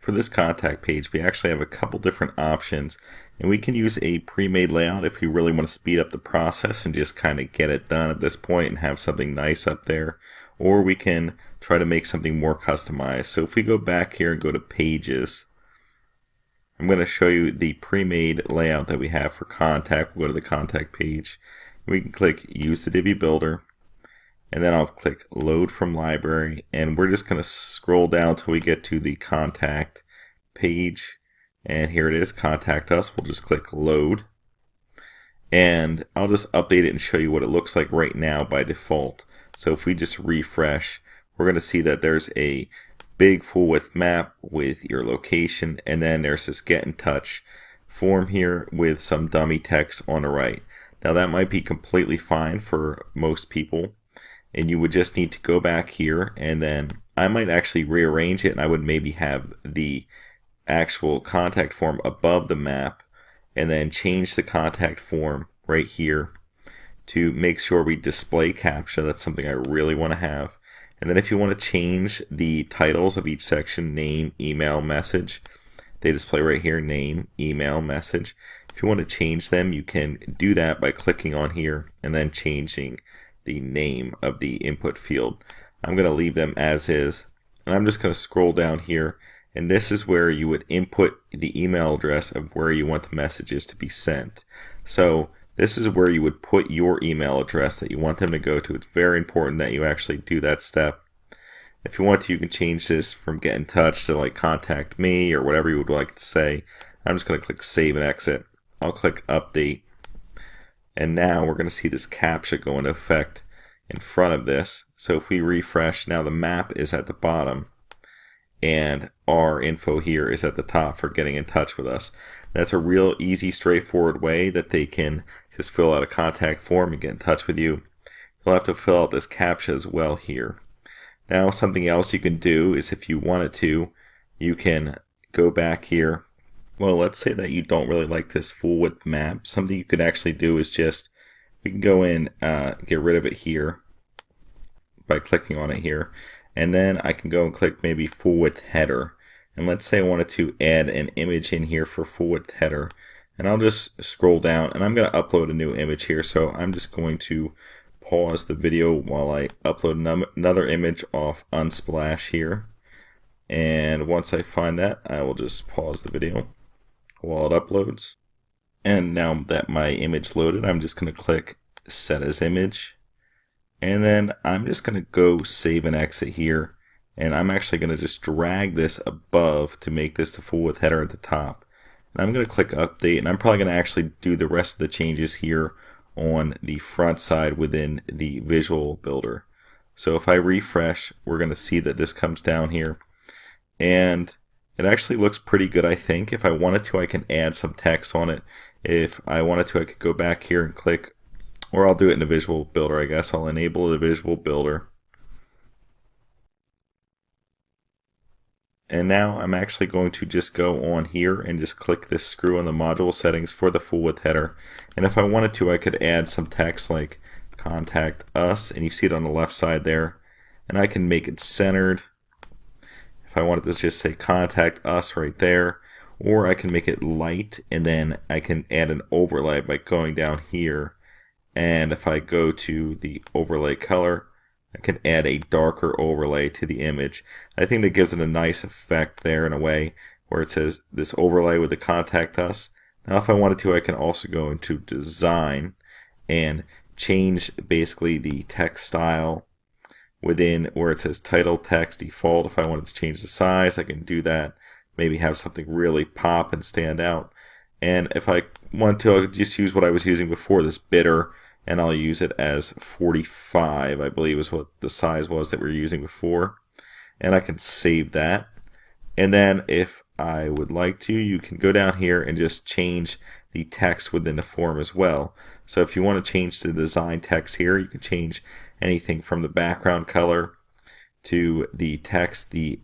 for this contact page, we actually have a couple different options, and we can use a pre-made layout if we really want to speed up the process and just kind of get it done at this point and have something nice up there, or we can try to make something more customized. So if we go back here and go to pages, I'm going to show you the pre-made layout that we have for contact. We'll go to the contact page. We can click use the Divi builder, and then I'll click load from library, and we're just going to scroll down till we get to the contact page, and here it is, contact us. We'll just click load, and I'll just update it and show you what it looks like right now by default. So if we just refresh, we're going to see that there's a big full width map with your location, and then there's this get in touch form here with some dummy text on the right. Now that might be completely fine for most people, and you would just need to go back here, and then I might actually rearrange it, and I would maybe have the actual contact form above the map, and then change the contact form right here to make sure we display CAPTCHA. That's something I really want to have. And then if you want to change the titles of each section, name, email, message, they display right here, name, email, message. If you want to change them, you can do that by clicking on here and then changing the name of the input field. I'm going to leave them as is, and I'm just going to scroll down here, and this is where you would input the email address of where you want the messages to be sent. So this is where you would put your email address that you want them to go to. It's very important that you actually do that step. If you want to, you can change this from get in touch to like contact me or whatever you would like to say. I'm just going to click save and exit. I'll click update, and now we're going to see this CAPTCHA go into effect in front of this. So if we refresh, now the map is at the bottom and our info here is at the top for getting in touch with us. That's a real easy, straightforward way that they can just fill out a contact form and get in touch with you. You'll have to fill out this CAPTCHA as well here. Now something else you can do is, if you wanted to, you can go back here. Well, let's say that you don't really like this full width map. Something you could actually do is just, we can go in, get rid of it here by clicking on it here, and then I can go and click maybe full width header. And let's say I wanted to add an image in here for full width header, and I'll just scroll down, and I'm going to upload a new image here. So I'm just going to pause the video while I upload another image off Unsplash here. And once I find that, I will just pause the video while it uploads. And now that my image loaded, I'm just going to click set as image, and then I'm just going to go save and exit here, and I'm actually going to just drag this above to make this the full width header at the top. And I'm going to click update, and I'm probably going to actually do the rest of the changes here on the front side within the visual builder. So if I refresh, we're going to see that this comes down here, and it actually looks pretty good, I think. If I wanted to, I can add some text on it. If I wanted to, I could go back here and click, or I'll do it in the visual builder, I guess. I'll enable the visual builder. And now I'm actually going to just go on here and just click this screw on the module settings for the full width header. And if I wanted to, I could add some text like contact us, and you see it on the left side there. And I can make it centered. If I wanted to just say contact us right there, or I can make it light, and then I can add an overlay by going down here. And if I go to the overlay color, I can add a darker overlay to the image. I think that gives it a nice effect there in a way where it says this overlay with the contact us. Now if I wanted to, I can also go into design and change basically the text style within where it says title text default. If I wanted to change the size, I can do that. Maybe have something really pop and stand out. And if I want to, I'll just use what I was using before, this bitter, and I'll use it as 45, I believe is what the size was that we were using before. And I can save that. And then if I would like to, you can go down here and just change the text within the form as well. So if you want to change the design text here, you can change anything from the background color to the text, the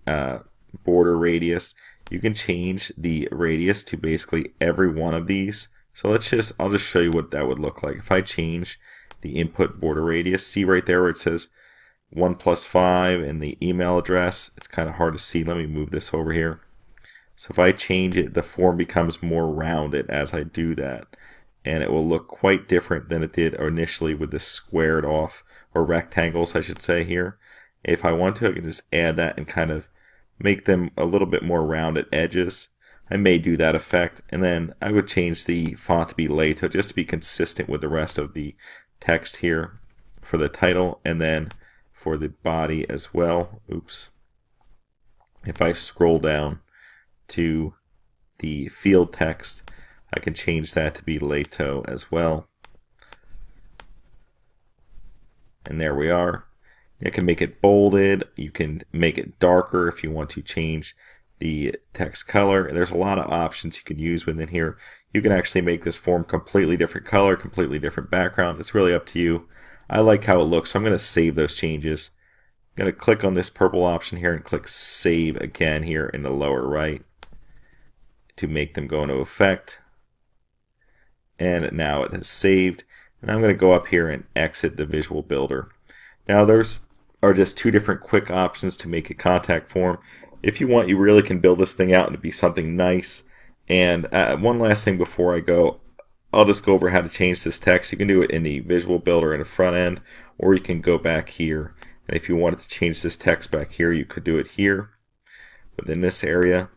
border radius. You can change the radius to basically every one of these. So I'll just show you what that would look like. If I change the input border radius, see right there where it says 1+5 and the email address, it's kind of hard to see. Let me move this over here. So if I change it, the form becomes more rounded as I do that. And it will look quite different than it did initially with the squared off, or rectangles I should say here. If I want to, I can just add that and kind of make them a little bit more rounded edges. I may do that effect, and then I would change the font to be Lato just to be consistent with the rest of the text here for the title, and then for the body as well. Oops. If I scroll down to the field text, I can change that to be Lato as well. And there we are. You can make it bolded. You can make it darker if you want to change the text color. There's a lot of options you can use within here. You can actually make this form completely different color, completely different background. It's really up to you. I like how it looks, so I'm going to save those changes. I'm going to click on this purple option here and click Save again here in the lower right to make them go into effect. And now it has saved. And I'm going to go up here and exit the Visual Builder. Now there's are just two different quick options to make a contact form. If you want, you really can build this thing out to be something nice. And one last thing before I go, I'll just go over how to change this text. You can do it in the Visual Builder in the front end, or you can go back here. And if you wanted to change this text back here, you could do it here within this area.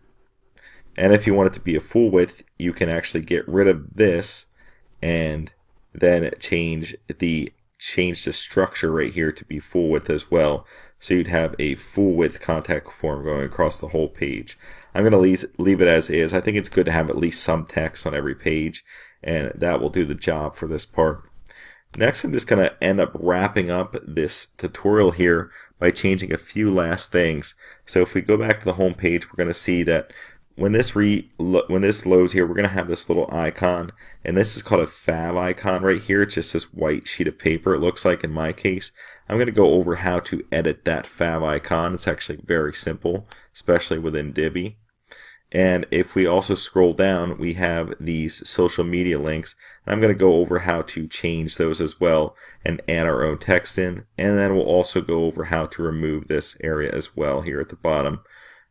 And if you want it to be a full width, you can actually get rid of this and then change the structure right here to be full width as well. So you'd have a full width contact form going across the whole page. I'm going to leave it as is. I think it's good to have at least some text on every page, and that will do the job for this part. Next, I'm just going to end up wrapping up this tutorial here by changing a few last things. So if we go back to the home page, we're going to see that when this loads here, we're going to have this little icon, and this is called a fav icon right here. It's just this white sheet of paper, it looks like in my case. I'm going to go over how to edit that fav icon. It's actually very simple, especially within Divi. And if we also scroll down, we have these social media links. I'm going to go over how to change those as well and add our own text in. And then we'll also go over how to remove this area as well here at the bottom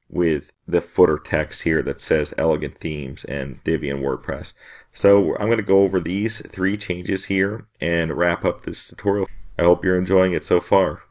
with the footer text here that says Elegant Themes and Divi and WordPress. So I'm going to go over these three changes here and wrap up this tutorial. I hope you're enjoying it so far.